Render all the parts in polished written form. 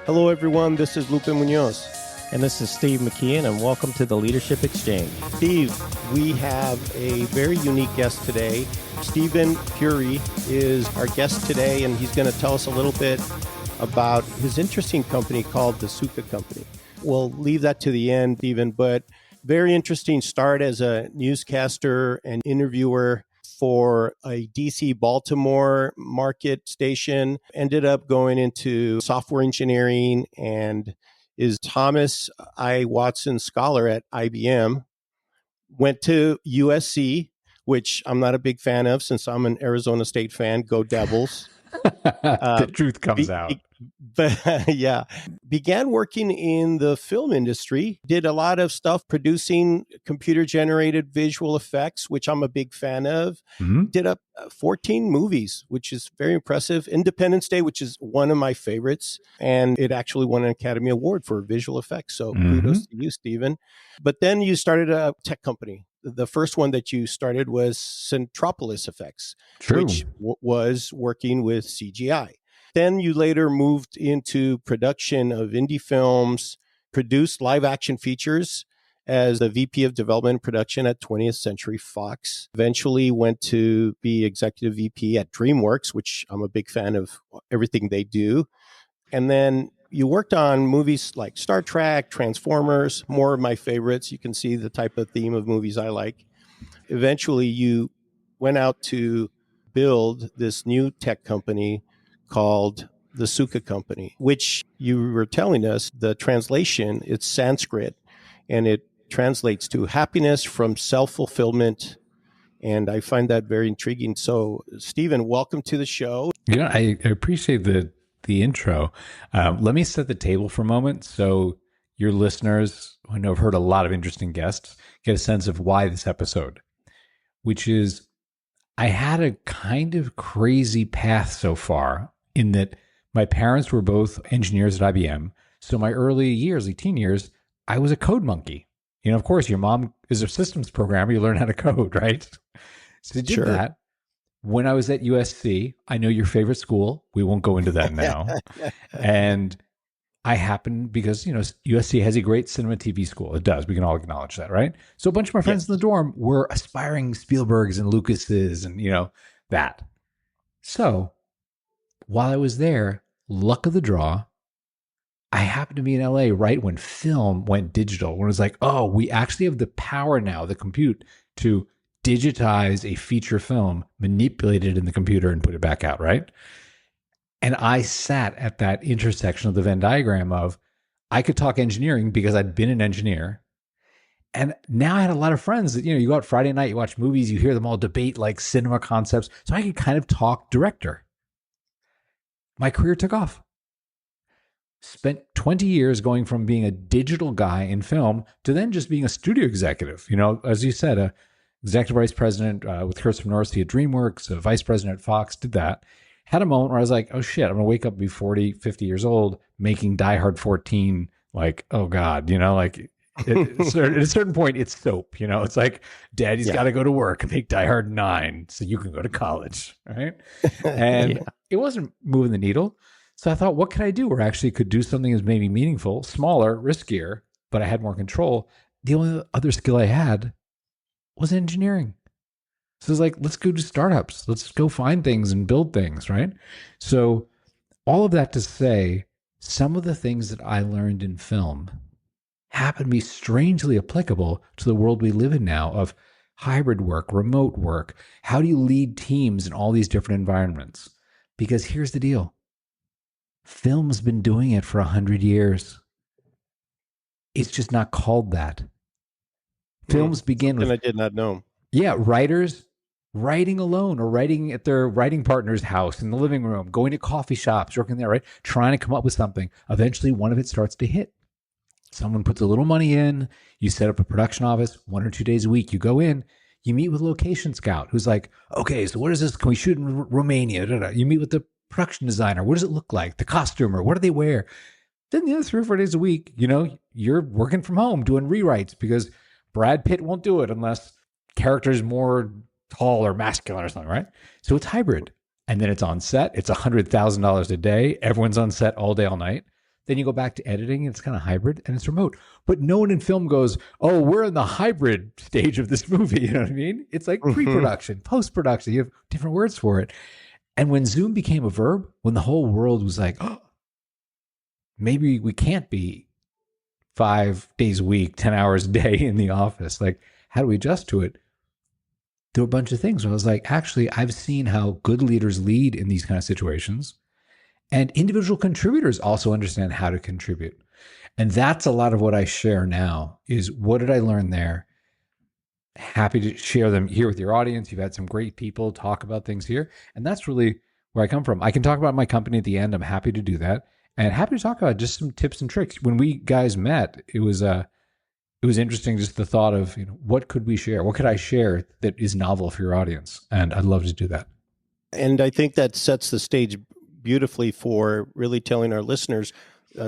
Hello, everyone. This is Lupe Munoz. And this is Steve McKeon, and welcome to the Leadership Exchange. Steve, we have a very unique guest today. Stephen Puri is our guest today, and he's going to tell us a little bit about his interesting company called the Suka Company. We'll leave that to the end, Stephen, but very interesting start as a newscaster and interviewer for a DC Baltimore market station, ended up going into software engineering and is Thomas I. Watson Scholar at IBM, went to USC, which I'm not a big fan of since I'm an Arizona State fan. Go Devils. The truth comes out. But yeah, began working in the film industry, did a lot of stuff producing computer-generated visual effects, which I'm a big fan of. Mm-hmm. Did up 14 movies, which is very impressive. Independence Day, which is one of my favorites. And it actually won an Academy Award for visual effects. So kudos to you, Stephen. But then you started a tech company. The first one that you started was Centropolis Effects, which was working with CGI. Then you later moved into production of indie films, produced live action features as the VP of Development and Production at 20th Century Fox. Eventually went to be Executive VP at DreamWorks, which I'm a big fan of everything they do. And then you worked on movies like Star Trek, Transformers, more of my favorites. You can see the type of theme of movies I like. Eventually, you went out to build this new tech company called the Suka Company, which you were telling us the translation, it's Sanskrit, and it translates to happiness from self-fulfillment. And I find that very intriguing. So, Stephen, welcome to the show. Yeah, I appreciate the intro. Let me set the table for a moment so your listeners, who I know have heard a lot of interesting guests, get a sense of why this episode, which is I had a kind of crazy path so far in that my parents were both engineers at IBM. So my early years, like teen years, I was a code monkey. You know, of course, your mom is a systems programmer. You learn how to code, right? So I did that. When I was at USC, I know your favorite school. We won't go into that now. And I happened, because, you know, USC has a great cinema TV school. It does. We can all acknowledge that, right? So a bunch of my friends in the dorm were aspiring Spielbergs and Lucases and, you know, that. So while I was there, luck of the draw, I happened to be in LA right when film went digital, when it was like, oh, we actually have the power now, the compute, to digitize a feature film, manipulate it in the computer and put it back out, right? And I sat at that intersection of the Venn diagram of, I could talk engineering because I'd been an engineer. And now I had a lot of friends that, you know, you go out Friday night, you watch movies, you hear them all debate like cinema concepts. So I could kind of talk director. My career took off. Spent 20 years going from being a digital guy in film to then just being a studio executive. You know, as you said, a executive vice president with Kirsten Northey at DreamWorks, a vice president at Fox, did that. Had a moment where I was like, oh shit, I'm going to wake up and be 40, 50 years old making Die Hard 14. Like, oh God, you know, like at a certain point, it's soap. You know, it's like daddy's got to go to work and make Die Hard 9 so you can go to college, right? And it wasn't moving the needle. So I thought, what could I do where I actually could do something that's maybe meaningful, smaller, riskier, but I had more control. The only other skill I had was engineering. So it's like, let's go do startups. Let's go find things and build things, right? So all of that to say, some of the things that I learned in film happen to be strangely applicable to the world we live in now of hybrid work, remote work. How do you lead teams in all these different environments? Because here's the deal. Film's been doing it for 100 years. It's just not called that. Films begin with... I did not know. Yeah, writers writing alone or writing at their writing partner's house in the living room, going to coffee shops, working there, right? Trying to come up with something. Eventually, one of it starts to hit. Someone puts a little money in. You set up a production office 1 or 2 days a week. You go in. You meet with a location scout who's like, okay, so what is this? Can we shoot in Romania? Da, da. You meet with the production designer. What does it look like? The costumer. What do they wear? Then the other 3 or 4 days a week, you know, you're working from home doing rewrites because Brad Pitt won't do it unless character's more tall or masculine or something, right? So it's hybrid. And then it's on set. It's $100,000 a day. Everyone's on set all day, all night. Then you go back to editing, and it's kind of hybrid and it's remote. But no one in film goes, oh, we're in the hybrid stage of this movie. You know what I mean? It's like pre-production, post-production. You have different words for it. And when Zoom became a verb, when the whole world was like, oh, maybe we can't be 5 days a week, 10 hours a day in the office. Like, how do we adjust to it? There were a bunch of things where I was like, actually, I've seen how good leaders lead in these kind of situations. And individual contributors also understand how to contribute. And that's a lot of what I share now is what did I learn there? Happy to share them here with your audience. You've had some great people talk about things here. And that's really where I come from. I can talk about my company at the end. I'm happy to do that. And happy to talk about just some tips and tricks. When we guys met, it was interesting, just the thought of, what could we share? What could I share that is novel for your audience? And I'd love to do that. And I think that sets the stage beautifully for really telling our listeners,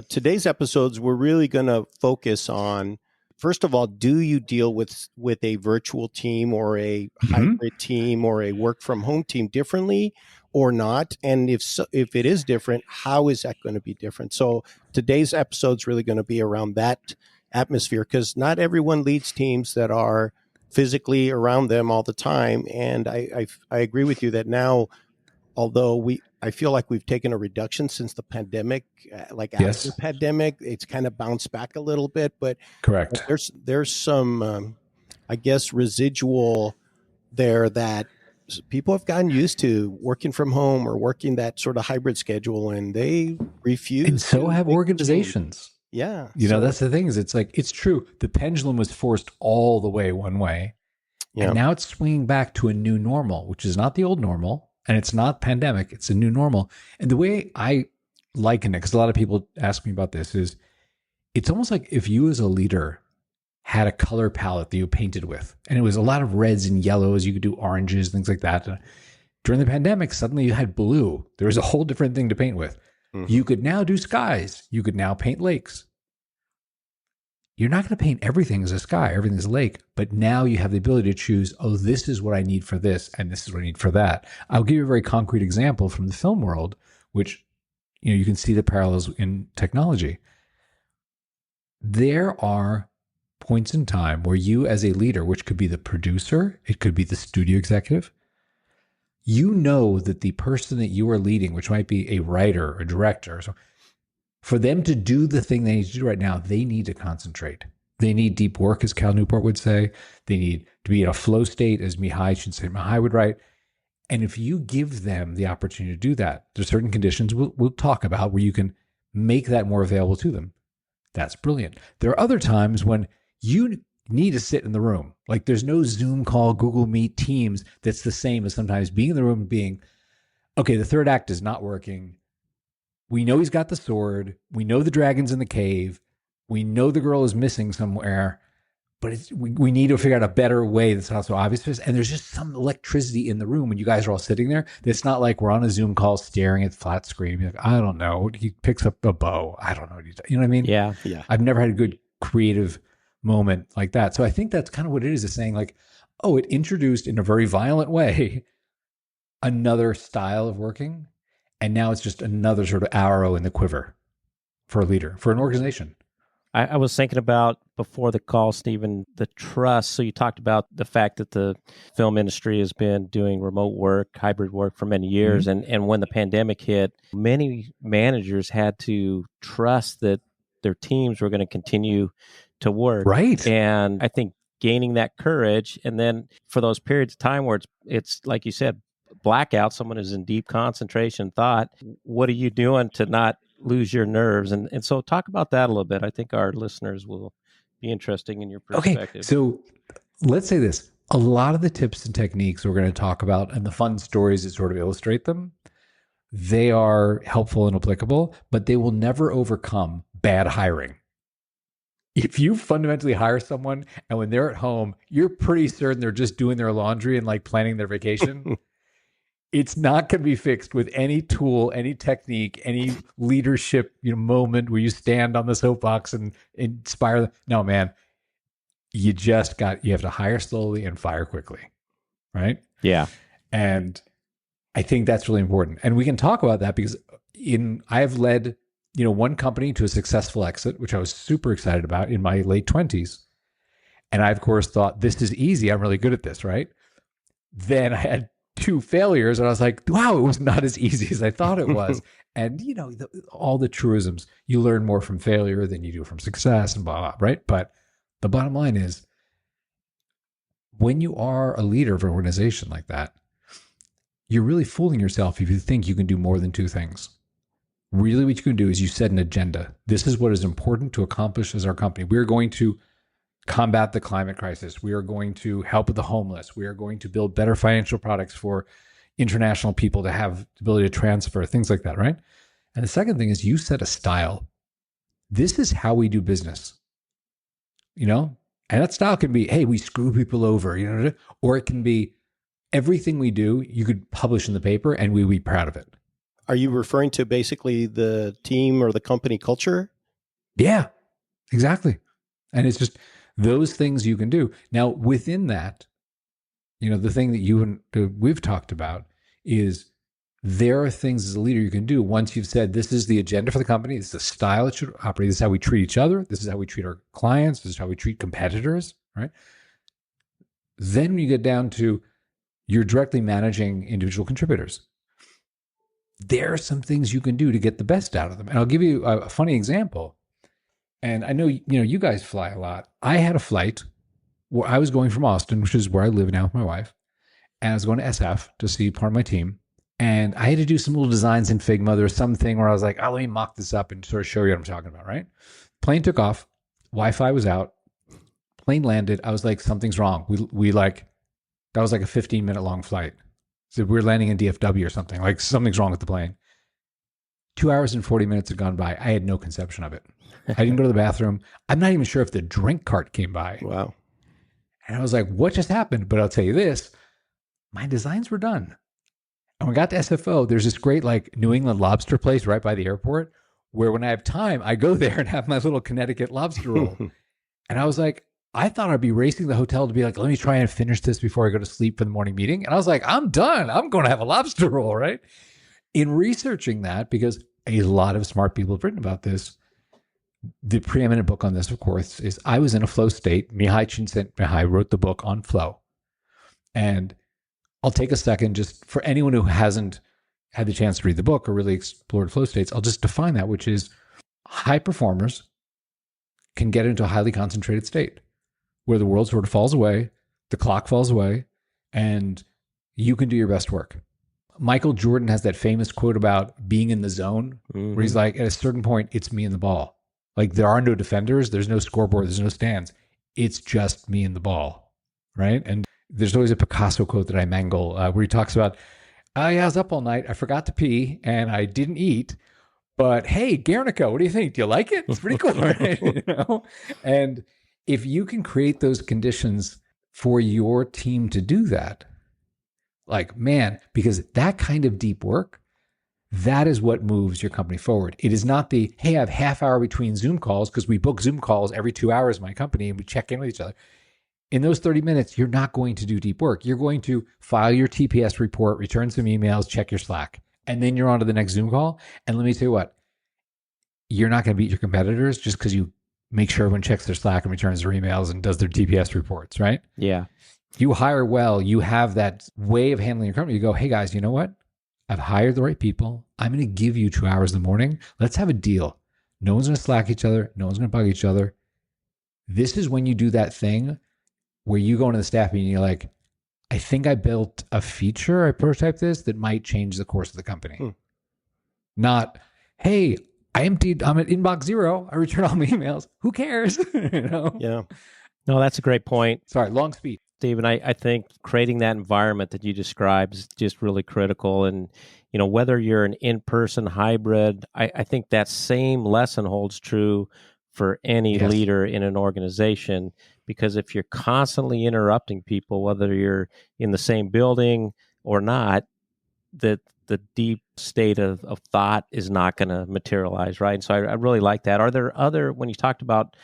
today's episodes, we're really going to focus on, first of all, do you deal with a virtual team or a hybrid team or a work from home team differently or not? And if it is different, how is that going to be different? So today's episode is really going to be around that atmosphere, because not everyone leads teams that are physically around them all the time. And I agree with you that now, although I feel like we've taken a reduction since the pandemic, after the pandemic, it's kind of bounced back a little bit, but correct. There's some, I guess, residual there that people have gotten used to working from home or working that sort of hybrid schedule, and they refuse. And so have organizations. Yeah. That's the thing is it's true. The pendulum was forced all the way one way. Yeah. And now it's swinging back to a new normal, which is not the old normal. And it's not pandemic, it's a new normal. And the way I liken it, because a lot of people ask me about this, is it's almost like if you as a leader had a color palette that you painted with, and it was a lot of reds and yellows, you could do oranges, things like that. During the pandemic, suddenly you had blue. There was a whole different thing to paint with. You could now do skies. You could now paint lakes. You're not going to paint everything as a sky, everything as a lake, but now you have the ability to choose, oh, this is what I need for this, and this is what I need for that. I'll give you a very concrete example from the film world, which, you can see the parallels in technology. There are points in time where you as a leader, which could be the producer, it could be the studio executive, you know that the person that you are leading, which might be a writer, a director, so for them to do the thing they need to do right now, they need to concentrate. They need deep work, as Cal Newport would say. They need to be in a flow state, as Mihai would write. And if you give them the opportunity to do that, there's certain conditions we'll talk about where you can make that more available to them. That's brilliant. There are other times when you need to sit in the room. Like there's no Zoom call, Google Meet, Teams that's the same as sometimes being in the room and being, okay, the third act is not working. We know he's got the sword. We know the dragon's in the cave. We know the girl is missing somewhere, but we need to figure out a better way that's not so obvious. And there's just some electricity in the room when you guys are all sitting there. It's not like we're on a Zoom call staring at the flat screen. You're like, I don't know. He picks up a bow. I don't know. You know what I mean? Yeah. I've never had a good creative moment like that. So I think that's kind of what it is saying like, oh, it introduced in a very violent way another style of working. And now it's just another sort of arrow in the quiver for a leader, for an organization. I was thinking about before the call, Stephen, the trust. So you talked about the fact that the film industry has been doing remote work, hybrid work for many years. And when the pandemic hit, many managers had to trust that their teams were going to continue to work. Right. And I think gaining that courage, and then for those periods of time where it's like you said, blackout, someone is in deep concentration thought, what are you doing to not lose your nerves? And so talk about that a little bit. I think our listeners will be interested in your perspective. Okay, so let's say this. A lot of the tips and techniques we're going to talk about and the fun stories that sort of illustrate them, they are helpful and applicable, but they will never overcome bad hiring. If you fundamentally hire someone and when they're at home, you're pretty certain they're just doing their laundry and like planning their vacation, it's not going to be fixed with any tool, any technique, any leadership, moment where you stand on the soapbox and inspire them. No, man, you have to hire slowly and fire quickly. Right? Yeah. And I think that's really important. And we can talk about that because I've led one company to a successful exit, which I was super excited about in my late 20s. And I, of course, thought, this is easy. I'm really good at this, right? Then I had 2 failures, and I was like, wow, it was not as easy as I thought it was. And, all the truisms, you learn more from failure than you do from success and blah, blah, right? But the bottom line is, when you are a leader of an organization like that, you're really fooling yourself if you think you can do more than 2 things. Really, what you can do is you set an agenda. This is what is important to accomplish as our company. We're going to combat the climate crisis. We are going to help with the homeless. We are going to build better financial products for international people to have the ability to transfer, things like that, right? And the second thing is you set a style. This is how we do business, and that style can be, hey, we screw people over, or it can be everything we do, you could publish in the paper and we'd be proud of it. Are you referring to basically the team or the company culture? Yeah, exactly. And it's just those things you can do. Now, within that, the thing that you and we've talked about is there are things as a leader you can do once you've said, this is the agenda for the company, this is the style it should operate, this is how we treat each other, this is how we treat our clients, this is how we treat competitors, right? Then when you get down to you're directly managing individual contributors, there are some things you can do to get the best out of them. And I'll give you a funny example. And I know, you guys fly a lot. I had a flight where I was going from Austin, which is where I live now with my wife. And I was going to SF to see part of my team. And I had to do some little designs in Figma. There was something where I was like, let me mock this up and sort of show you what I'm talking about, right? Plane took off. Wi-Fi was out. Plane landed. I was like, something's wrong. That was like a 15-minute long flight. So we're landing in DFW or something, like something's wrong with the plane. 2 hours and 40 minutes had gone by. I had no conception of it. I didn't go to the bathroom. I'm not even sure if the drink cart came by. Wow. And I was like, what just happened? But I'll tell you this, my designs were done. And when we got to SFO, there's this great New England lobster place right by the airport where when I have time, I go there and have my little Connecticut lobster roll. And I was like, I thought I'd be racing to the hotel to be like, let me try and finish this before I go to sleep for the morning meeting. And I was like, I'm done. I'm going to have a lobster roll, right? In researching that, because a lot of smart people have written about this, the preeminent book on this, of course, is I Was in a Flow State. Mihai Csikszentmihalyi wrote the book on flow. And I'll take a second just for anyone who hasn't had the chance to read the book or really explored flow states, I'll just define that, which is high performers can get into a highly concentrated state where the world sort of falls away, the clock falls away, and you can do your best work. Michael Jordan has that famous quote about being in the zone, where he's like, at a certain point, it's me and the ball. Like there are no defenders, there's no scoreboard, there's no stands. It's just me and the ball, right? And there's always a Picasso quote that I mangle where he talks about, I was up all night, I forgot to pee, and I didn't eat. But hey, Guernica, what do you think? Do you like it? It's pretty cool, right? And if you can create those conditions for your team to do that, because that kind of deep work, that is what moves your company forward. It is not the, hey, I have half hour between Zoom calls because we book Zoom calls every 2 hours in my company and we check in with each other. In those 30 minutes, you're not going to do deep work. You're going to file your TPS report, return some emails, check your Slack, and then you're on to the next Zoom call. And let me tell you what, you're not going to beat your competitors just because you make sure everyone checks their Slack and returns their emails and does their TPS reports, right? Yeah. You hire well, you have that way of handling your company. You go, hey guys, you know what? I've hired the right people. I'm going to give you 2 hours in the morning. Let's have a deal. No one's going to Slack each other. No one's going to bug each other. This is when you do that thing where you go into the staff meeting and you're like, I think I built a feature, I prototyped this that might change the course of the company. Not, hey, I'm at inbox 0. I return all my emails. Who cares? Yeah. No, that's a great point. Sorry, long speech. Stephen, I think creating that environment that you described is just really critical. And, whether you're an in-person hybrid, I think that same lesson holds true for any leader in an organization, because if you're constantly interrupting people, whether you're in the same building or not, that the deep state of thought is not going to materialize, right? And so I really like that. Are there other, when you talked about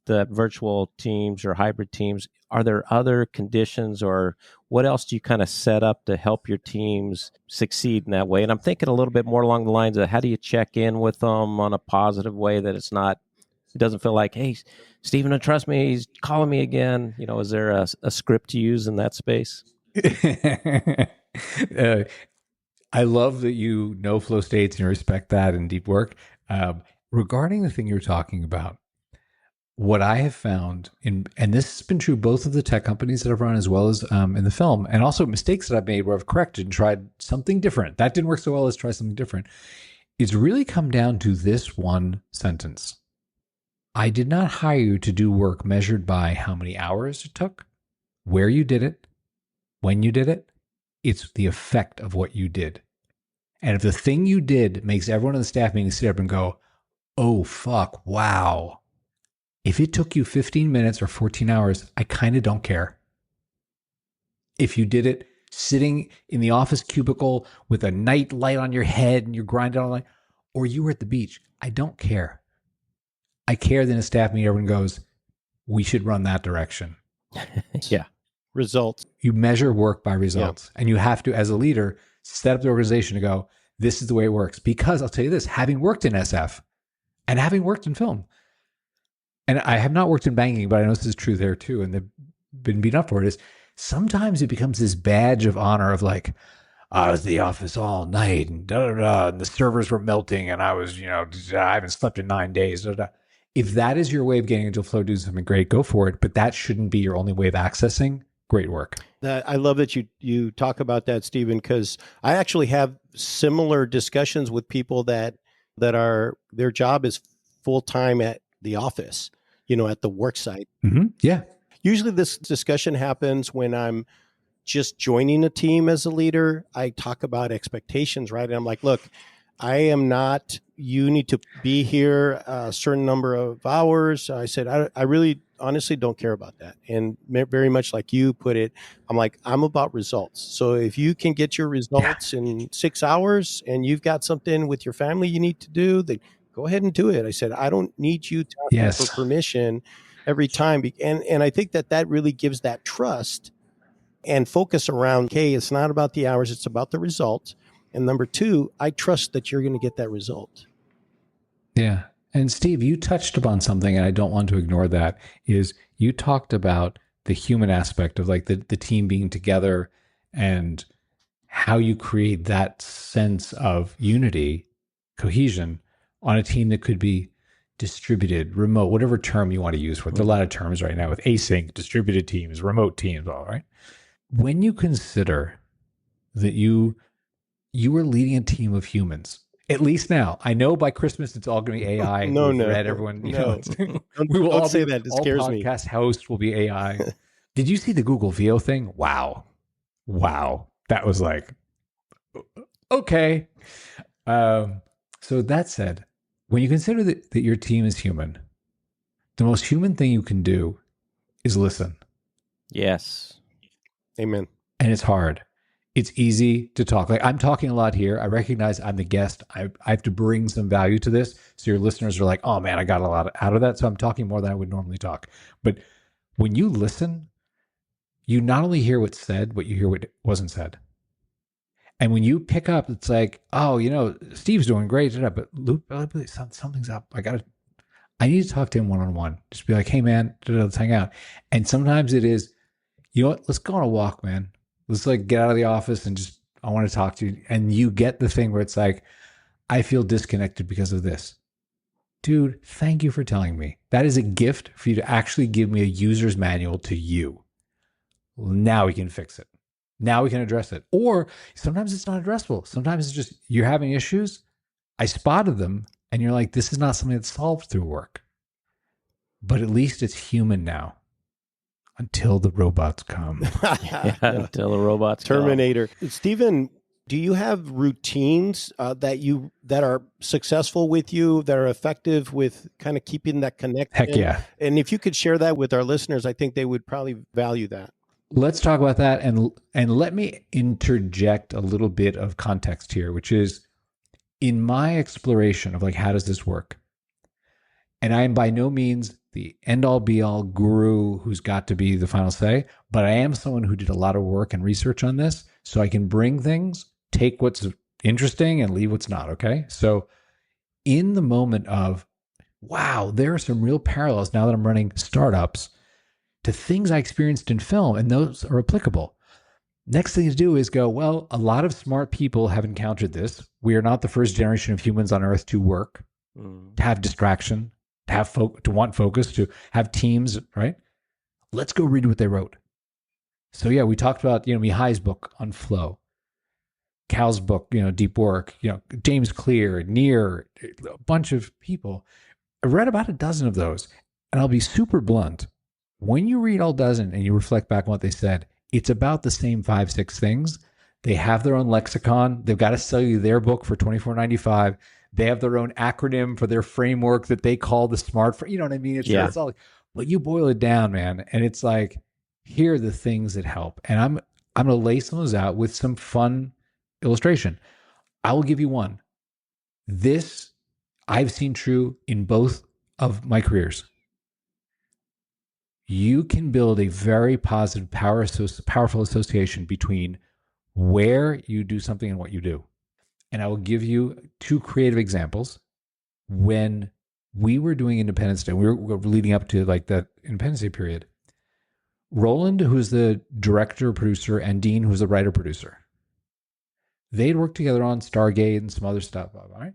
the virtual teams or hybrid teams, are there other conditions or what else do you kind of set up to help your teams succeed in that way? And I'm thinking a little bit more along the lines of how do you check in with them on a positive way that it doesn't feel like, hey, Stephen, don't trust me, he's calling me again. Is there a script to use in that space? I love that you know flow states and you respect that in deep work. Regarding the thing you're talking about, what I have found, and this has been true both of the tech companies that I've run as well as in the film, and also mistakes that I've made where I've corrected and tried something different. That didn't work so well, let's try something different. It's really come down to this one sentence. I did not hire you to do work measured by how many hours it took, where you did it, when you did it. It's the effect of what you did. And if the thing you did makes everyone in the staff meeting sit up and go, oh, fuck, wow. If it took you 15 minutes or 14 hours, I kind of don't care. If you did it sitting in the office cubicle with a night light on your head and you're grinding all night, or you were at the beach, I don't care. I care that in a staff meeting, everyone goes, we should run that direction. Yeah. Results. You measure work by results. Yeah. And you have to, as a leader, set up the organization to go, this is the way it works. Because I'll tell you this, having worked in SF and having worked in film, and I have not worked in banking, but I know this is true there too, and they've been beaten up for it, is sometimes it becomes this badge of honor of like, I was at the office all night and and the servers were melting and I was, I haven't slept in 9 days. If that is your way of getting into flow, doing something great, go for it. But that shouldn't be your only way of accessing great work. I love that you talk about that, Stephen, because I actually have similar discussions with people that are, their job is full-time at the office, at the work site. Mm-hmm. Yeah. Usually this discussion happens when I'm just joining a team as a leader. I talk about expectations, right? And I'm like, look, you need to be here a certain number of hours. I said, I really honestly don't care about that. And very much like you put it, I'm about results. So if you can get your results in 6 hours and you've got something with your family you need to do, then go ahead and do it. I said, I don't need you to ask for permission every time. And I think that really gives that trust and focus around, okay, it's not about the hours, it's about the result. And number two, I trust that you're going to get that result. Yeah. And Steve, you touched upon something, and I don't want to ignore that, is you talked about the human aspect of like the team being together and how you create that sense of unity, cohesion on a team that could be distributed, remote, whatever term you want to use for it. There are a lot of terms right now with async, distributed teams, remote teams, all right? When you consider that you are leading a team of humans, at least now. I know by Christmas it's all going to be AI. No. Everyone, we will all say that. It scares me. Podcast host will be AI. Did you see the Google VO thing? Wow. That was like, okay. So that said, when you consider that your team is human, the most human thing you can do is listen. Yes. Amen. And it's hard. It's easy to talk. Like I'm talking a lot here. I recognize I'm the guest. I have to bring some value to this. So your listeners are like, oh man, I got a lot out of that. So I'm talking more than I would normally talk. But when you listen, you not only hear what's said, but you hear what wasn't said. And when you pick up, it's like, oh, Steve's doing great. But Luke, something's up. I need to talk to him one-on-one. Just be like, hey man, let's hang out. And sometimes it is, you know what? Let's go on a walk, man. Let's get out of the office and just, I want to talk to you. And you get the thing where it's like, I feel disconnected because of this. Dude, thank you for telling me. That is a gift for you to actually give me a user's manual to you. Now we can fix it. Now we can address it. Or sometimes it's not addressable. Sometimes it's just, you're having issues. I spotted them and you're like, this is not something that's solved through work. But at least it's human now. Until the robots come. Until the robots Terminator. Come. Stephen, do you have routines that are successful with you, that are effective with kind of keeping that connection? Heck yeah. And if you could share that with our listeners, I think they would probably value that. Let's talk about that. And let me interject a little bit of context here, which is in my exploration of how does this work? And I am by no means the end-all be-all guru who's got to be the final say, but I am someone who did a lot of work and research on this, so I can bring things, take what's interesting and leave what's not, okay? So in the moment of, wow, there are some real parallels now that I'm running startups to things I experienced in film, and those are applicable. Next thing to do is go, well, a lot of smart people have encountered this. We are not the first generation of humans on Earth to work, to have distraction, to have to want focus, to have teams, right? Let's go read what they wrote. So yeah, we talked about, Mihai's book on flow, Cal's book, Deep Work, James Clear, Near, a bunch of people. I read about a dozen of those, and I'll be super blunt. When you read all dozen and you reflect back on what they said, it's about the same 5-6 things. They have their own lexicon. They've got to sell you their book for $24.95. They have their own acronym for their framework that they call the SMART. You know what I mean? It's all, but you boil it down, man, and it's like, here are the things that help. And I'm going to lay some of those out with some fun illustration. I will give you one. This I've seen true in both of my careers. You can build a very positive, powerful association between where you do something and what you do. And I will give you 2 creative examples. When we were doing Independence Day, we were leading up to like that Independence Day period. Roland, who's the director, producer, and Dean, who's the writer, producer, they'd worked together on Stargate and some other stuff. Right?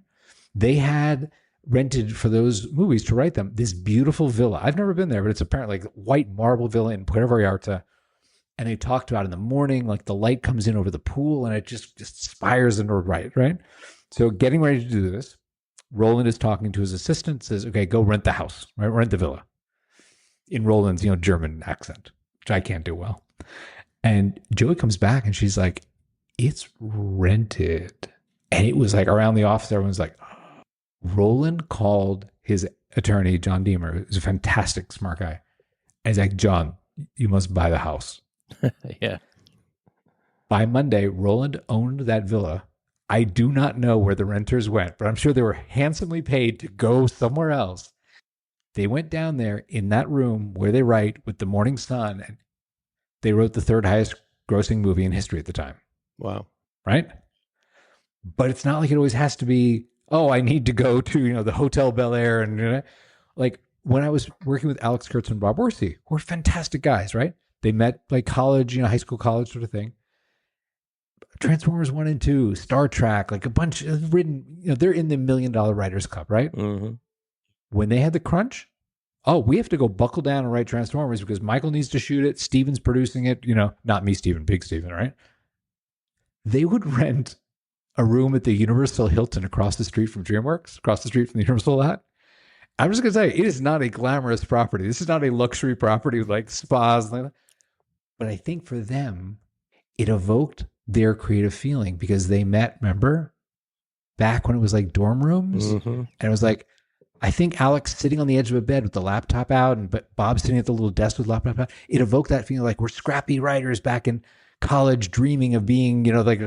They had rented for those movies to write them this beautiful villa. I've never been there, but it's apparently like white marble villa in Puerto Vallarta. And they talked about in the morning, like the light comes in over the pool and it just spires into right? So getting ready to do this, Roland is talking to his assistant, says, okay, go rent the house, right? Rent the villa. In Roland's, German accent, which I can't do well. And Joey comes back and she's like, it's rented. And it was like around the office, everyone's like, oh. Roland called his attorney, John Deemer, who's a fantastic, smart guy. And he's like, John, you must buy the house. Yeah. By Monday, Roland owned that villa. I do not know where the renters went, but I'm sure they were handsomely paid to go somewhere else. They went down there in that room where they write with the morning sun, and they wrote the 3rd highest grossing movie in history at the time. Wow. Right? But it's not like it always has to be, oh, I need to go to, the Hotel Bel Air. And like when I was working with Alex Kurtz and Bob Orsi, who are fantastic guys, right? They met like college, high school, college sort of thing. Transformers 1 and 2, Star Trek, like a bunch of written, they're in the $1 Million Writers Club, right? Mm-hmm. When they had the crunch, we have to go buckle down and write Transformers because Michael needs to shoot it. Steven's producing it, not me, Steven, Big Steven, right? They would rent a room at the Universal Hilton across the street from DreamWorks, across the street from the Universal lot. I'm just going to say, it is not a glamorous property. This is not a luxury property with like spas. But I think for them, it evoked their creative feeling because they met, remember, back when it was like dorm rooms? Mm-hmm. And it was like, I think Alex sitting on the edge of a bed with the laptop out and Bob sitting at the little desk with the laptop out. It evoked that feeling like we're scrappy writers back in college dreaming of being, like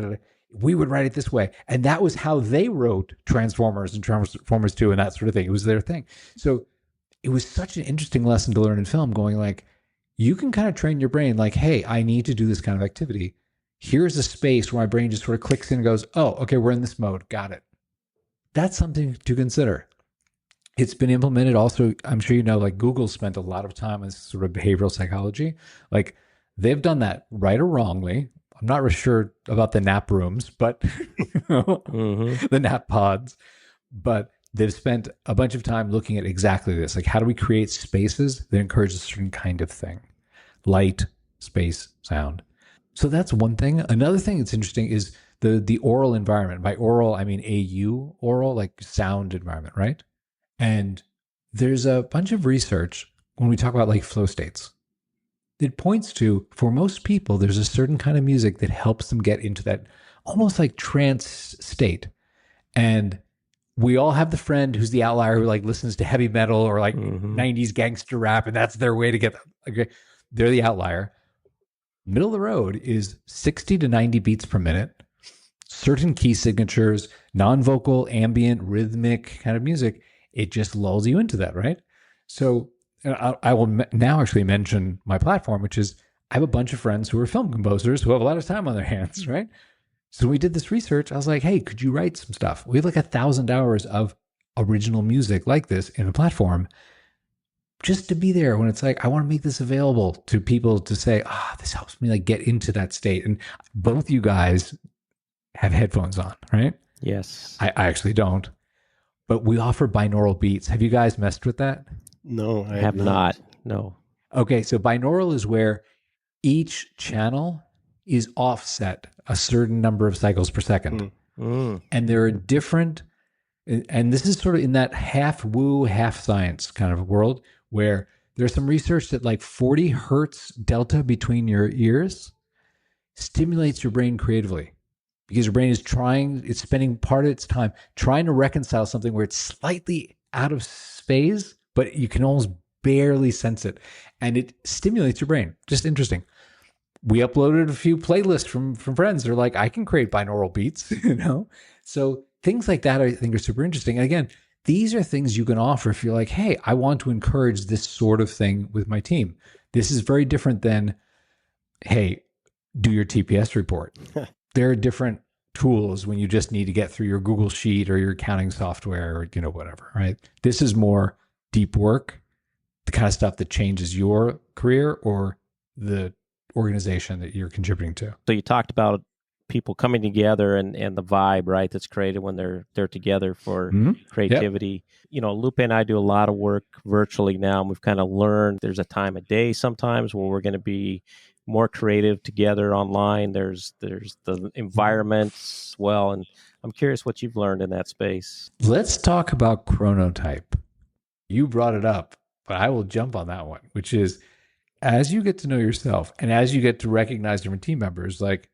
we would write it this way. And that was how they wrote Transformers and Transformers 2 and that sort of thing. It was their thing. So it was such an interesting lesson to learn in film, going like, you can kind of train your brain like, hey, I need to do this kind of activity. Here's a space where my brain just sort of clicks in and goes, oh, okay, we're in this mode. Got it. That's something to consider. It's been implemented also, I'm sure like Google spent a lot of time on sort of behavioral psychology. Like they've done that right or wrongly. I'm not really sure about the nap rooms, but the nap pods, but they've spent a bunch of time looking at exactly this. Like, how do we create spaces that encourage a certain kind of thing? Light, space, sound. So that's one thing. Another thing that's interesting is the oral environment. By oral, I mean AU oral, like sound environment, right? And there's a bunch of research when we talk about like flow states. It points to, for most people, there's a certain kind of music that helps them get into that almost like trance state. And we all have the friend who's the outlier who like listens to heavy metal or like 90s gangster rap, and that's their way to get, okay, they're the outlier. Middle of the road is 60 to 90 beats per minute, certain key signatures, non-vocal, ambient, rhythmic kind of music. it just lulls you into that, right? So I will now actually mention my platform, which is I have a bunch of friends who are film composers who have a lot of time on their hands, right? So when we did this research, I was like, hey, could you write some stuff? We have like 1,000 hours of original music like this in a platform just to be there when it's like, I want to make this available to people to say, this helps me like get into that state. And both you guys have headphones on, right? Yes. I actually don't. But we offer binaural beats. Have you guys messed with that? No, I have not. No. Okay, so binaural is where each channel is offset a certain number of cycles per second. And there are different, and this is sort of in that half woo, half science kind of world where there's some research that like 40 hertz delta between your ears stimulates your brain creatively. Because your brain is it's spending part of its time trying to reconcile something where it's slightly out of phase, but you can almost barely sense it. And it stimulates your brain. Just interesting. We uploaded a few playlists from friends. They're like, I can create binaural beats, So things like that I think are super interesting. And again, these are things you can offer if you're like, hey, I want to encourage this sort of thing with my team. This is very different than, hey, do your TPS report. There are different tools when you just need to get through your Google Sheet or your accounting software or, whatever, right? This is more deep work, the kind of stuff that changes your career or the organization that you're contributing to. So you talked about people coming together and the vibe, right, that's created when they're together for creativity. Yep. Lupe and I do a lot of work virtually now, and we've kind of learned there's a time of day sometimes where we're going to be more creative together online. There's the environments, well, and I'm curious what you've learned in that space. Let's talk about chronotype. You brought it up, but I will jump on that one, which is as you get to know yourself and as you get to recognize different team members, like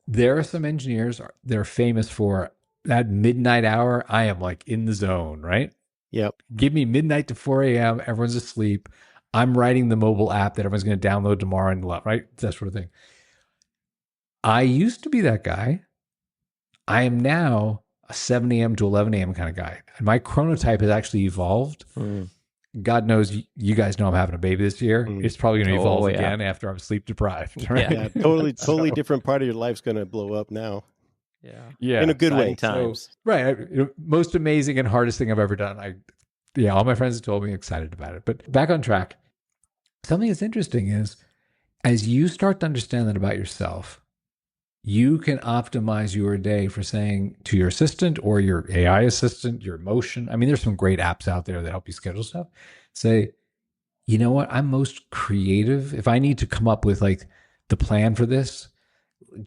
there are some engineers they're famous for that midnight hour. I am like in the zone, right? Yep. Give me midnight to 4 a.m. Everyone's asleep. I'm writing the mobile app that everyone's going to download tomorrow and love, right? That sort of thing. I used to be that guy. I am now a 7 a.m. to 11 a.m. kind of guy. And my chronotype has actually evolved. God knows you guys know I'm having a baby this year. It's probably going to evolve again after I'm sleep deprived. Right? Yeah, totally different part of your life's going to blow up now. Yeah. In a good way. Times. So, right. Most amazing and hardest thing I've ever done. All my friends have told me excited about it. But back on track, something that's interesting is as you start to understand that about yourself, you can optimize your day for saying to your assistant or your AI assistant, your Emotion. I mean, there's some great apps out there that help you schedule stuff. Say, you know what? I'm most creative. If I need to come up with like the plan for this,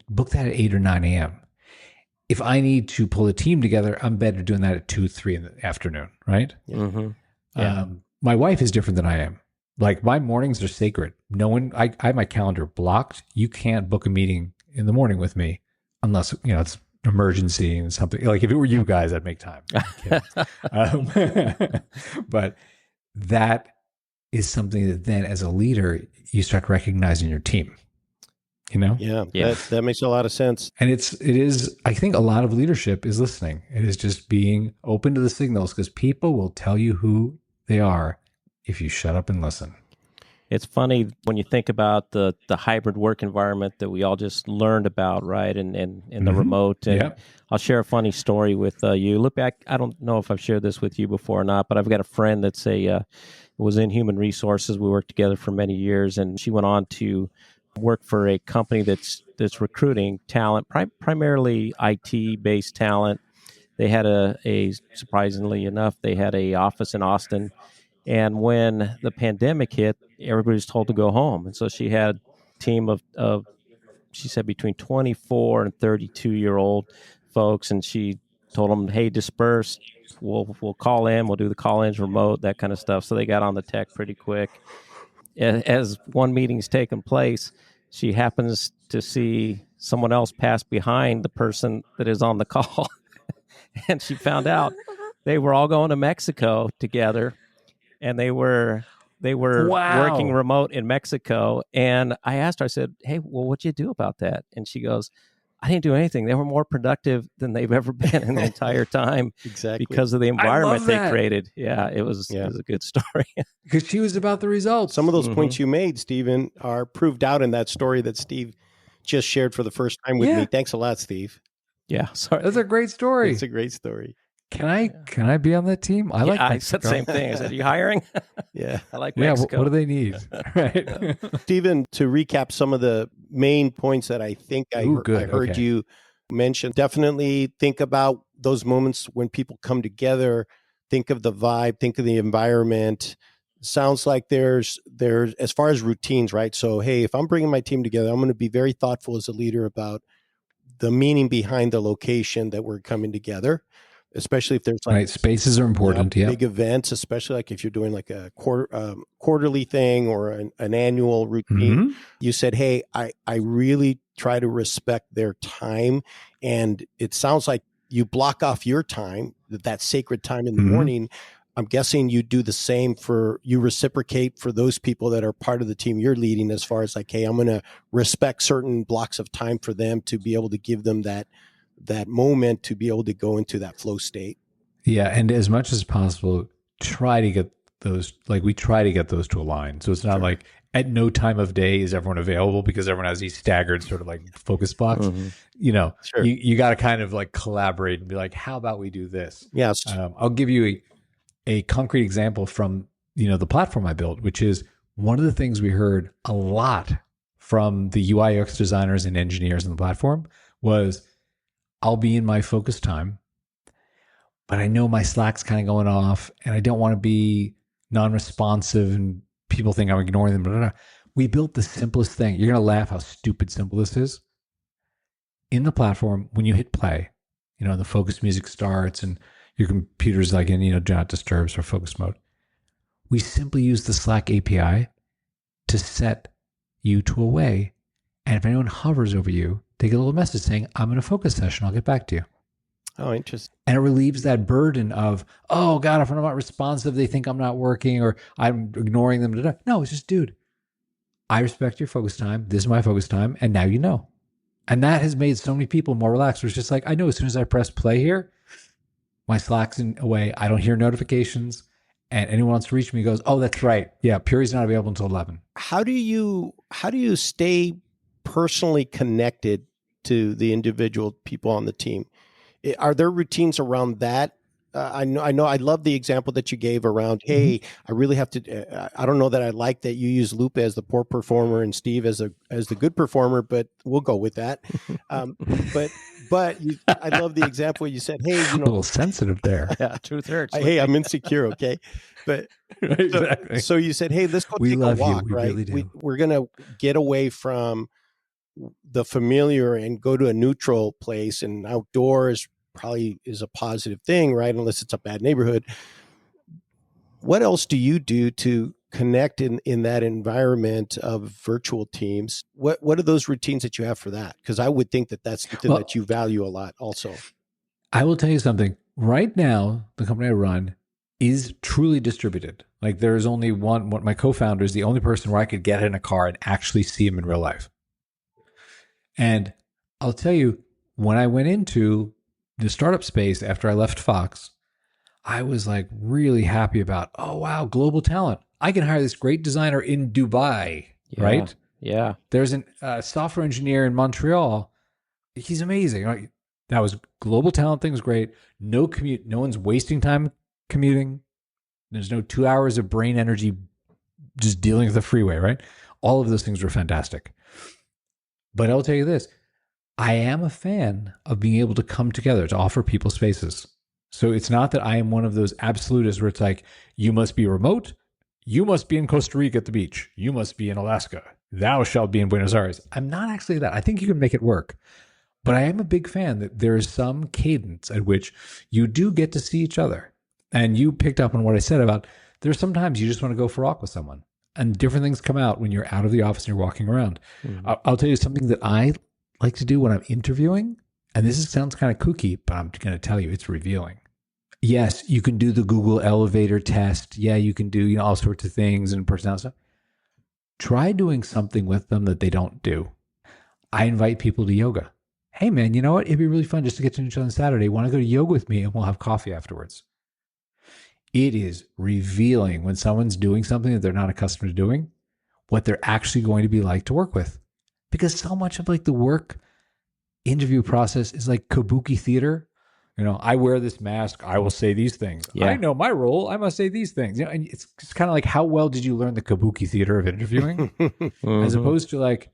book that at 8 or 9 a.m. If I need to pull a team together, I'm better doing that at 2, 3 in the afternoon, right? Yeah. My wife is different than I am. Like my mornings are sacred. No one, I have my calendar blocked. You can't book a meeting in the morning with me unless, it's an emergency and something. Like if it were you guys, I'd make time. But that is something that then as a leader, you start recognizing your team, Yeah. That makes a lot of sense. And it is, I think a lot of leadership is listening. It is just being open to the signals because people will tell you who they are if you shut up and listen. It's funny when you think about the hybrid work environment that we all just learned about, right? And the remote. And I'll share a funny story with you. Look back, I don't know if I've shared this with you before or not, but I've got a friend that's was in human resources. We worked together for many years, and she went on to work for a company that's recruiting talent, primarily IT-based talent. They had a surprisingly enough, they had a office in Austin. And when the pandemic hit, everybody was told to go home. And so she had a team of she said, between 24 and 32-year-old folks. And she told them, hey, disperse. We'll call in. We'll do the call-ins remote, that kind of stuff. So they got on the tech pretty quick. As one meeting's taken place, she happens to see someone else pass behind the person that is on the call. And she found out they were all going to Mexico together. And they were working remote in Mexico. And I asked her, I said, hey, well, what'd you do about that? And she goes, I didn't do anything. They were more productive than they've ever been in the entire time. Exactly. Because of the environment they that. created. Yeah, it was a good story. Because she was about the results. Some of those points you made, Stephen, are proved out in that story that Steve just shared for the first time with me. Thanks a lot, Steve. Yeah, sorry. That's a great story. It's a great story. Can I be on that team? I said the same thing. I said, are you hiring? Yeah. I like Mexico. What do they need? Right. Stephen, to recap some of the main points that I think I heard you mention, definitely think about those moments when people come together. Think of the vibe, think of the environment. Sounds like there's as far as routines, right? So, hey, if I'm bringing my team together, I'm going to be very thoughtful as a leader about the meaning behind the location that we're coming together, especially if there's like spaces are important. Big events, especially like if you're doing like a quarterly thing or an annual routine. You said, hey, I really try to respect their time. And it sounds like you block off your time, that sacred time in the morning. I'm guessing you do the same you reciprocate for those people that are part of the team you're leading, as far as like, hey, I'm going to respect certain blocks of time for them to be able to give them that moment to be able to go into that flow state. Yeah. And as much as possible, try to get those, we try to get those to align. So it's not like at no time of day is everyone available, because everyone has these staggered sort of focus blocks. You got to kind of collaborate and be like, how about we do this? Yes. I'll give you a concrete example from, the platform I built, which is one of the things we heard a lot from the UI UX designers and engineers on the platform was, I'll be in my focus time, but I know my Slack's kind of going off and I don't want to be non-responsive and people think I'm ignoring them. Blah, blah, blah. We built the simplest thing. You're going to laugh how stupid simple this is. In the platform, when you hit play, the focus music starts and your computer's in, do not disturb or focus mode. We simply use the Slack API to set you to away. And if anyone hovers over you, they get a little message saying, I'm in a focus session. I'll get back to you. Oh, interesting. And it relieves that burden of, oh God, if I'm not responsive, they think I'm not working or I'm ignoring them. No, it's just, dude, I respect your focus time. This is my focus time. And now you know. And that has made so many people more relaxed. It's just I know as soon as I press play here, my Slack's in away. I don't hear notifications. And anyone wants to reach me goes, oh, that's right. Yeah, Puri's not available until 11. How do you stay personally connected to the individual people on the team? Are there routines around that? I know. I love the example that you gave around, hey, I really have to, I don't know that I like that you use Lupe as the poor performer and Steve as the good performer, but we'll go with that. But I love the example you said, hey, a little sensitive there. Yeah, truth hurts. Hey, I'm insecure. Okay. But exactly. So you said, hey, let's go take a walk, right? Really we're going to get away from the familiar and go to a neutral place, and outdoors probably is a positive thing, right? Unless it's a bad neighborhood. What else do you do to connect in that environment of virtual teams? What are those routines that you have for that? Because I would think that that's something that you value a lot also. I will tell you something. Right now, the company I run is truly distributed. There is only one my co-founder is the only person where I could get in a car and actually see him in real life. And I'll tell you, when I went into the startup space after I left Fox, I was really happy about, oh, wow, global talent. I can hire this great designer in Dubai, right? Yeah. There's a software engineer in Montreal. He's amazing. Right? That was global talent thing was great. No commute. No one's wasting time commuting. There's no 2 hours of brain energy just dealing with the freeway, right? All of those things were fantastic. But I'll tell you this. I am a fan of being able to come together to offer people spaces. So it's not that I am one of those absolutists where it's you must be remote. You must be in Costa Rica at the beach. You must be in Alaska. Thou shalt be in Buenos Aires. I'm not actually that. I think you can make it work. But I am a big fan that there is some cadence at which you do get to see each other. And you picked up on what I said about there's sometimes you just want to go for a walk with someone. And different things come out when you're out of the office and you're walking around. Mm-hmm. I'll tell you something that I like to do when I'm interviewing, and sounds kind of kooky, but I'm going to tell you it's revealing. Yes, you can do the Google elevator test. Yeah, you can do all sorts of things and personality stuff. Try doing something with them that they don't do. I invite people to yoga. hey man, you know what? It'd be really fun just to get to know each other on Saturday. Want to go to yoga with me and we'll have coffee afterwards. It is revealing when someone's doing something that they're not accustomed to doing, what they're actually going to be like to work with. Because so much of like the work interview process is like kabuki theater. You know, I wear this mask, I will say these things. Yeah. I know my role, I must say these things. You know, and it's kind of like, how well did you learn the kabuki theater of interviewing? As opposed to like,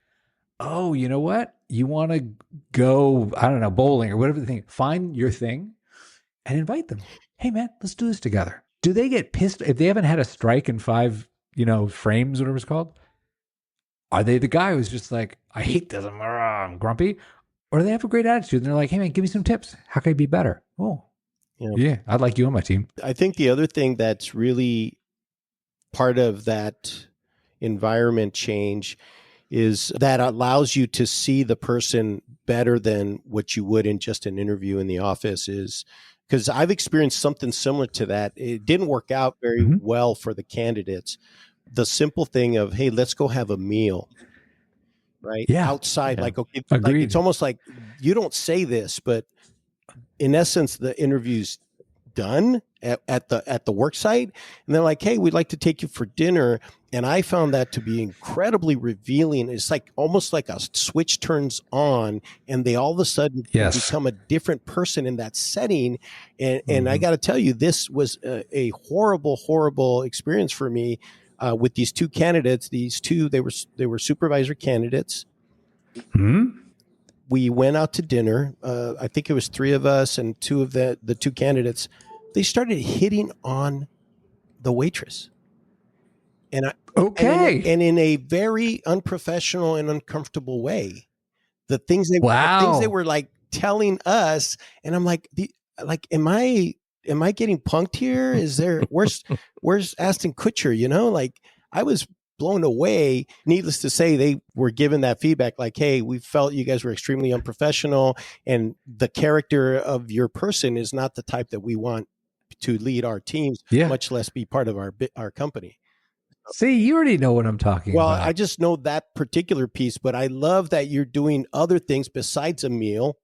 oh, you know what? You want to go, I don't know, bowling or whatever the thing. Find your thing and invite them. Hey man, let's do this together. Do they get pissed if they haven't had a strike in 5, frames, whatever it's called? Are they the guy who's just like, I hate this, I'm grumpy? Or do they have a great attitude and they're like, hey man, give me some tips. How can I be better? Oh, yeah, I'd like you on my team. I think the other thing that's really part of that environment change is that allows you to see the person better than what you would in just an interview in the office is because I've experienced something similar to that. It didn't work out very well for the candidates. The simple thing of, hey, let's go have a meal, right? Yeah. Outside, Yeah. like it's almost like you don't say this, but in essence, the interview's done at the work site, and they're like, hey, we'd like to take you for dinner. And I found that to be incredibly revealing. It's like almost like a switch turns on and they all of a sudden become a different person in that setting. And I got to tell you, this was a horrible, horrible experience for me with these two candidates. These two, they were supervisor candidates. We went out to dinner. I think it was 3 of us and 2 of the 2 candidates. They started hitting on the waitress. And in a very unprofessional and uncomfortable way. The things they were like telling us, and I'm like, am I getting punked here? Is there where's Ashton Kutcher? Like I was blown away. Needless to say, they were given that feedback like, hey, we felt you guys were extremely unprofessional, and the character of your person is not the type that we want to lead our teams, much less be part of our company. See, you already know what I'm talking about. Well, I just know that particular piece, but I love that you're doing other things besides a meal.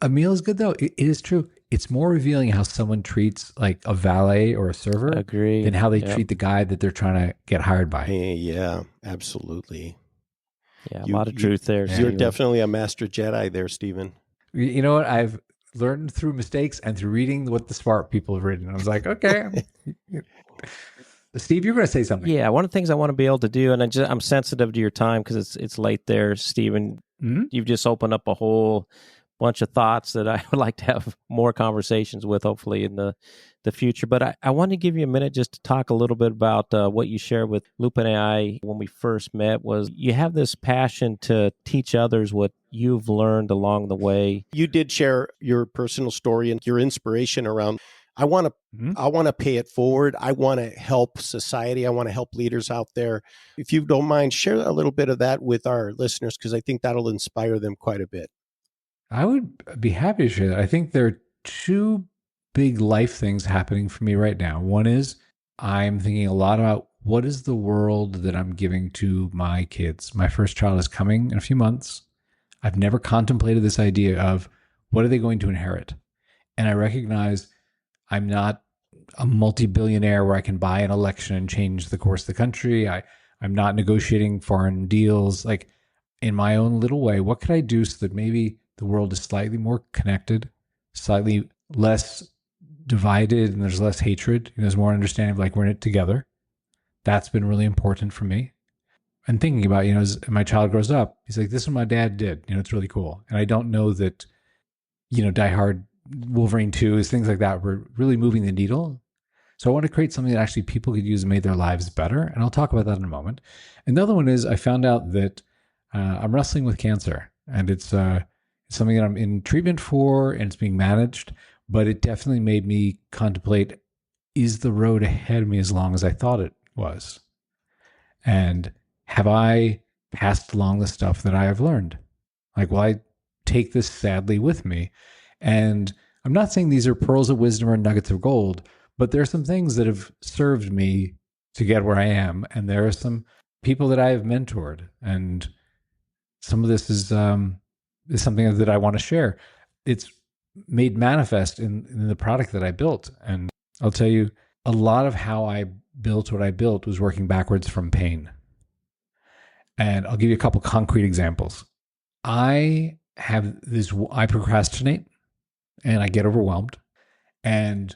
A meal is good, though. It is true. It's more revealing how someone treats like a valet or a server than how they treat the guy that they're trying to get hired by. Yeah, absolutely. Yeah, a lot of truth there. You're definitely a master Jedi there, Stephen. You know what? I've learned through mistakes and through reading what the smart people have written. I was like, okay. Steve, you're going to say something. Yeah, one of the things I want to be able to do, and I'm sensitive to your time because it's late there, Stephen. You've just opened up a whole bunch of thoughts that I would like to have more conversations with, hopefully in the future. But I want to give you a minute just to talk a little bit about what you shared with Lupe and I when we first met. Was you have this passion to teach others what you've learned along the way. You did share your personal story and your inspiration around. I want to pay it forward. I want to help society. I want to help leaders out there. If you don't mind, share a little bit of that with our listeners, because I think that'll inspire them quite a bit. I would be happy to share that. I think there are 2 big life things happening for me right now. One is I'm thinking a lot about what is the world that I'm giving to my kids. My first child is coming in a few months. I've never contemplated this idea of what are they going to inherit? And I recognize I'm not a multi-billionaire where I can buy an election and change the course of the country. I'm not negotiating foreign deals. Like in my own little way, what could I do so that maybe the world is slightly more connected, slightly less divided, and there's less hatred. There's more understanding of like we're in it together. That's been really important for me. And thinking about, as my child grows up, he's like, this is what my dad did. It's really cool. And I don't know that, Die Hard, Wolverine 2 is things like that were really moving the needle. So I want to create something that actually people could use and made their lives better. And I'll talk about that in a moment. And the other one is I found out that I'm wrestling with cancer, and it's something that I'm in treatment for, and it's being managed, but it definitely made me contemplate, is the road ahead of me as long as I thought it was? And have I passed along the stuff that I have learned? Like, will I take this sadly with me? And I'm not saying these are pearls of wisdom or nuggets of gold, but there are some things that have served me to get where I am. And there are some people that I have mentored. And some of this is is something that I want to share. It's made manifest in the product that I built. And I'll tell you, a lot of how I built what I built was working backwards from pain. And I'll give you a couple concrete examples. I procrastinate and I get overwhelmed. And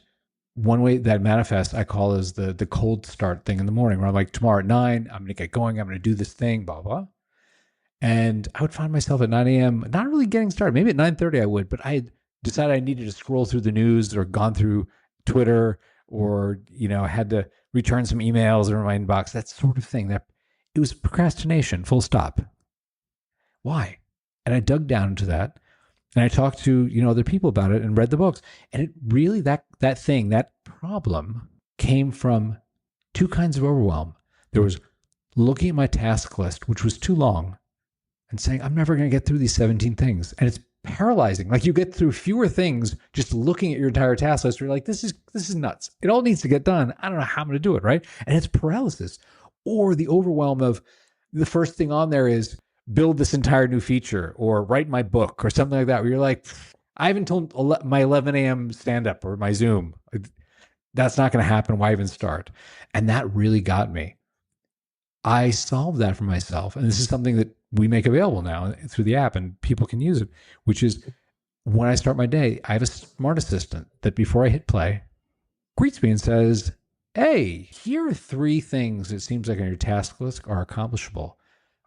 one way that manifests, I call is the cold start thing in the morning, where I'm like, tomorrow at 9, I'm going to get going. I'm going to do this thing, blah, blah. And I would find myself at 9 a.m. not really getting started. Maybe at 9:30 I would, but I had decided I needed to scroll through the news or gone through Twitter or, I had to return some emails or in my inbox, that sort of thing. That it was procrastination, full stop. Why? And I dug down into that and I talked to, other people about it and read the books. And it really, that problem came from two kinds of overwhelm. There was looking at my task list, which was too long, and saying, I'm never going to get through these 17 things. And it's paralyzing. Like you get through fewer things just looking at your entire task list. You're like, this is nuts. It all needs to get done. I don't know how I'm going to do it, right? And it's paralysis. Or the overwhelm of the first thing on there is build this entire new feature or write my book or something like that, where you're like, I haven't told my 11 a.m. stand-up or my Zoom. That's not going to happen. Why even start? And that really got me. I solved that for myself. And this is something that we make available now through the app and people can use it, which is when I start my day, I have a smart assistant that before I hit play greets me and says, hey, here are 3 things it seems like on your task list are accomplishable.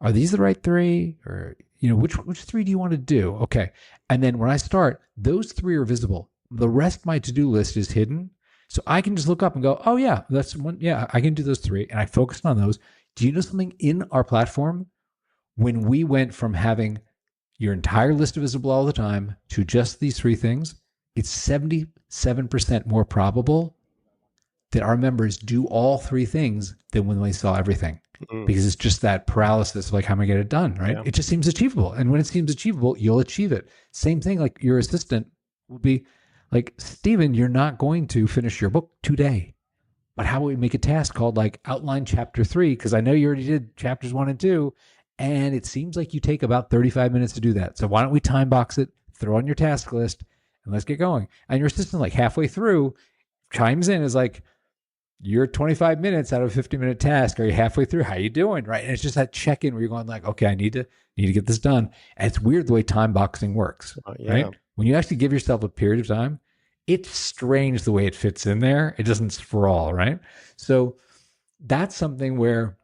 Are these the right 3? Or, which 3 do you want to do? Okay. And then when I start, those 3 are visible. The rest of my to-do list is hidden. So I can just look up and go, oh yeah, that's one. Yeah, I can do those 3. And I focused on those. Do you know something in our platform? When we went from having your entire list visible all the time to just these 3 things, it's 77% more probable that our members do all 3 things than when they saw everything. Because it's just that paralysis of like, how am I going to get it done, right? Yeah. It just seems achievable. And when it seems achievable, you'll achieve it. Same thing, like your assistant will be like, Stephen, you're not going to finish your book today. But how about we make a task called like outline chapter 3? Because I know you already did chapters 1 and 2. And it seems like you take about 35 minutes to do that. So why don't we time box it, throw on your task list, and let's get going. And your assistant, like halfway through, chimes in, is like, you're 25 minutes out of a 50-minute task. Are you halfway through? How you doing? Right. And it's just that check-in where you're going like, okay, I need to get this done. And it's weird the way time boxing works. Right? When you actually give yourself a period of time, it's strange the way it fits in there. It doesn't sprawl, right? So that's something where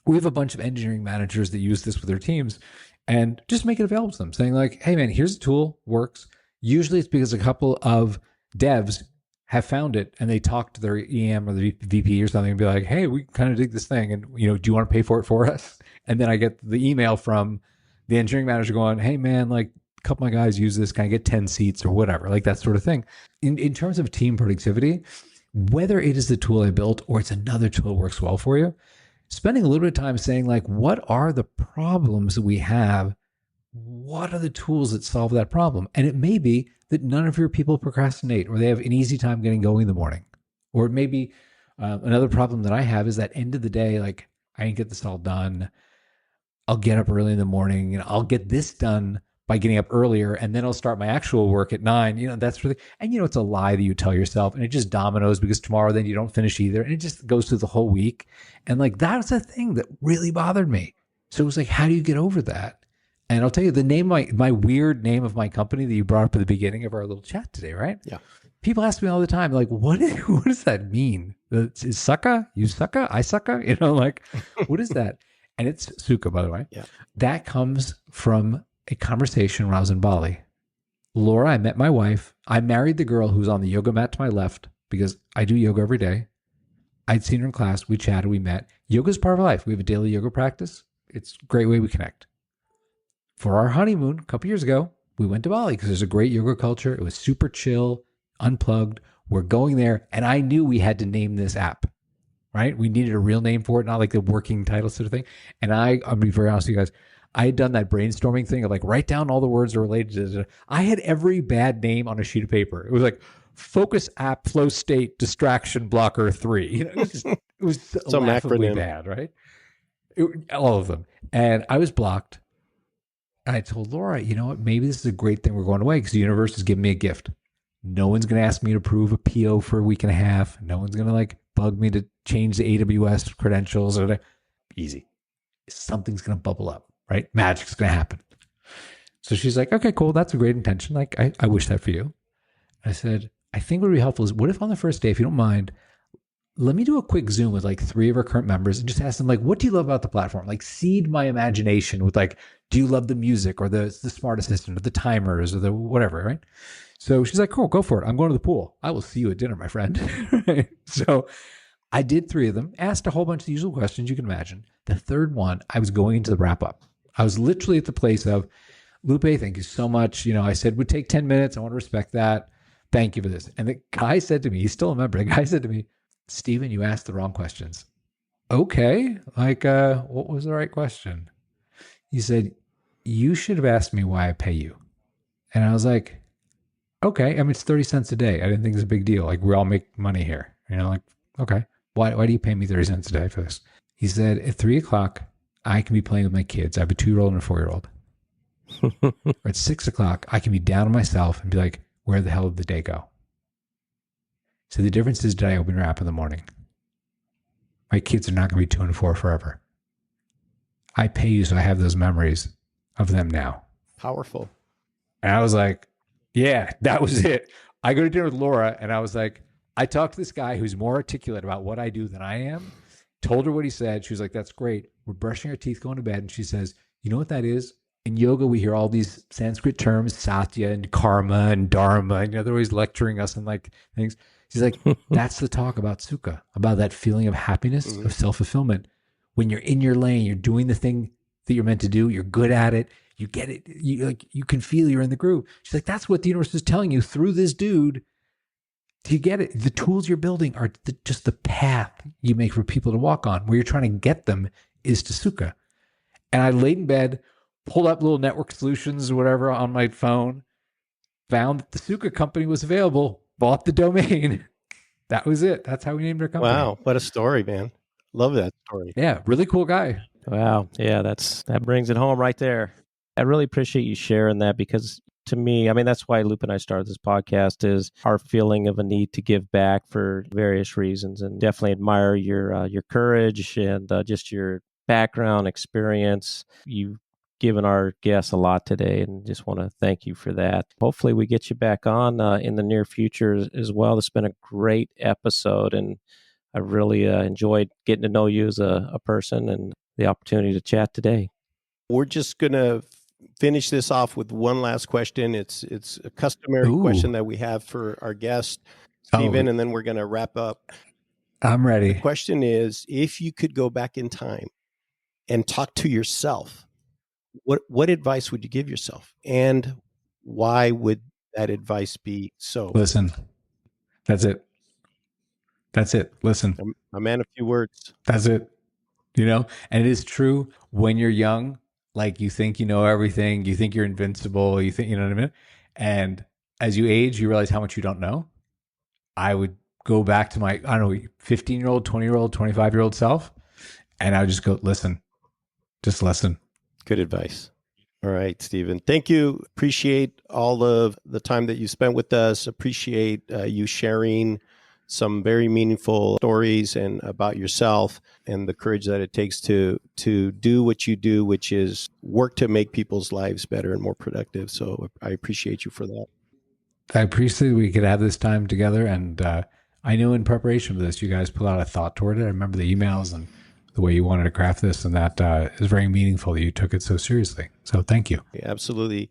we have a bunch of engineering managers that use this with their teams and just make it available to them, saying like, hey man, here's a tool, works. Usually it's because a couple of devs have found it and they talk to their EM or the VP or something and be like, hey, we kind of dig this thing. And, do you want to pay for it for us? And then I get the email from the engineering manager going, hey man, like a couple of my guys use this. Can I get 10 seats or whatever? Like that sort of thing. In terms of team productivity, whether it is the tool I built or it's another tool that works well for you, spending a little bit of time saying like, what are the problems that we have? What are the tools that solve that problem? And it may be that none of your people procrastinate or they have an easy time getting going in the morning. Or it may be another problem that I have is that end of the day, like I ain't get this all done. I'll get up early in the morning and I'll get this done by getting up earlier, and then I'll start my actual work at 9. That's really, and it's a lie that you tell yourself, and it just dominoes because tomorrow then you don't finish either, and it just goes through the whole week. And like that was a thing that really bothered me. So it was like, how do you get over that? And I'll tell you the name, my weird name of my company that you brought up at the beginning of our little chat today, right? Yeah. People ask me all the time, like, what does that mean? Is sucka? You sucka? I sucka? Like, what is that? And it's Sukha, by the way. Yeah. That comes from a conversation when I was in Bali. Laura, I met my wife. I married the girl who's on the yoga mat to my left because I do yoga every day. I'd seen her in class. We chatted. We met. Yoga is part of our life. We have a daily yoga practice. It's a great way we connect. For our honeymoon a couple years ago, we went to Bali because there's a great yoga culture. It was super chill, unplugged. We're going there. And I knew we had to name this app, right? We needed a real name for it, not like the working title sort of thing. And I'm going to be very honest with you guys. I had done that brainstorming thing of like, write down all the words that are related to it. I had every bad name on a sheet of paper. It was like focus app, flow state, distraction blocker 3. It was Some laughably acronym. bad, right? All of them. And I was blocked. I told Laura, you know what? Maybe this is a great thing we're going away because the universe is giving me a gift. No one's going to ask me to prove a PO for a week and a half. No one's going to like bug me to change the AWS credentials. Easy. Something's going to bubble up, right? Magic's going to happen. So she's like, okay, cool. That's a great intention. Like, I wish that for you. I said, I think what would be helpful is what if on the first day, if you don't mind, let me do a quick Zoom with like 3 of our current members and just ask them like, what do you love about the platform? Like seed my imagination with like, do you love the music or the smart assistant or the timers or the whatever, right? So she's like, cool, go for it. I'm going to the pool. I will see you at dinner, my friend. So I did 3 of them, asked a whole bunch of the usual questions you can imagine. The third one, I was going into the wrap up. I was literally at the place of, Lupe, thank you so much. You know, I said, would take 10 minutes. I want to respect that. Thank you for this. And the guy said to me, he's still a member. The guy said to me, Steven, you asked the wrong questions. Okay. Like, what was the right question? He said, you should have asked me why I pay you. And I was like, okay. I mean, it's 30 cents a day. I didn't think it was a big deal. Like, we all make money here. You know, like, okay. Why do you pay me 30 cents a day for this? He said, at 3 o'clock, I can be playing with my kids. I have a 2-year-old and a 4-year-old. Or at 6 o'clock, I can be down on myself and be like, where the hell did the day go? So the difference is, did I open your app in the morning? My kids are not going to be 2 and 4 forever. I pay you so I have those memories of them now. Powerful. And I was like, yeah, that was it. I go to dinner with Laura and I was like, I talked to this guy who's more articulate about what I do than I am. Told her what he said. She was like, that's great. We're brushing our teeth, going to bed. And she says, you know what that is? In yoga, we hear all these Sanskrit terms, satya and karma and dharma. And, you know, they're always lecturing us on like things. She's like, that's the talk about sukha, about that feeling of happiness, of self-fulfillment. When you're in your lane, you're doing the thing that you're meant to do. You're good at it. You get it. You can feel you're in the groove. She's like, that's what the universe is telling you through this dude. Do you get it? The tools you're building are just the path you make for people to walk on. Where you're trying to get them is to sukha. And I laid in bed, pulled up little network solutions or whatever on my phone, found that the sukha company was available, bought the domain. That was it. That's how we named our company. Wow. What a story, man. Love that story. Yeah. Really cool guy. Wow. Yeah, that brings it home right there. I really appreciate you sharing that because to me, I mean, that's why Lupe and I started this podcast, is our feeling of a need to give back for various reasons, and definitely admire your courage and just your background experience. You've given our guests a lot today, and just want to thank you for that. Hopefully we get you back on in the near future as well. This has been a great episode, and I really enjoyed getting to know you as a person and the opportunity to chat today. We're just going to finish this off with one last question. It's a customary question that we have for our guest, Steven, and then we're going to wrap up. I'm ready. The question is, if you could go back in time and talk to yourself, what advice would you give yourself? And why would that advice be so? Listen, that's it. That's it. Listen. A man of few words. That's it. You know, and it is true when you're young, like you think you know everything, you think you're invincible, you think, you know what I mean? And as you age, you realize how much you don't know. I would go back to my, I don't know, 15-year-old, 20-year-old, 25-year-old self, and I would just go, listen, just listen. Good advice. All right, Steven. Thank you. Appreciate all of the time that you spent with us. Appreciate you sharing some very meaningful stories and about yourself and the courage that it takes to do what you do, which is work to make people's lives better and more productive. So I appreciate you for that. I appreciate we could have this time together. And I know in preparation for this, you guys put a lot of thought toward it. I remember the emails and the way you wanted to craft this, and that is very meaningful that you took it so seriously. So thank you. Yeah, absolutely.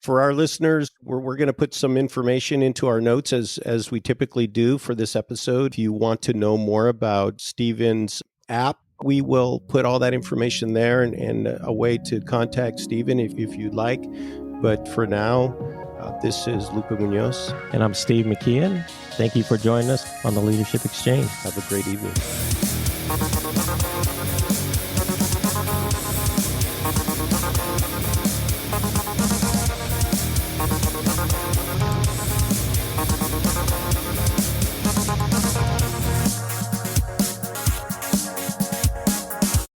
For our listeners, we're going to put some information into our notes as we typically do for this episode. If you want to know more about Steven's app, we will put all that information there and a way to contact Steven if you'd like. But for now, this is Lupe Munoz. And I'm Steve McKeon. Thank you for joining us on the Leadership Exchange. Have a great evening.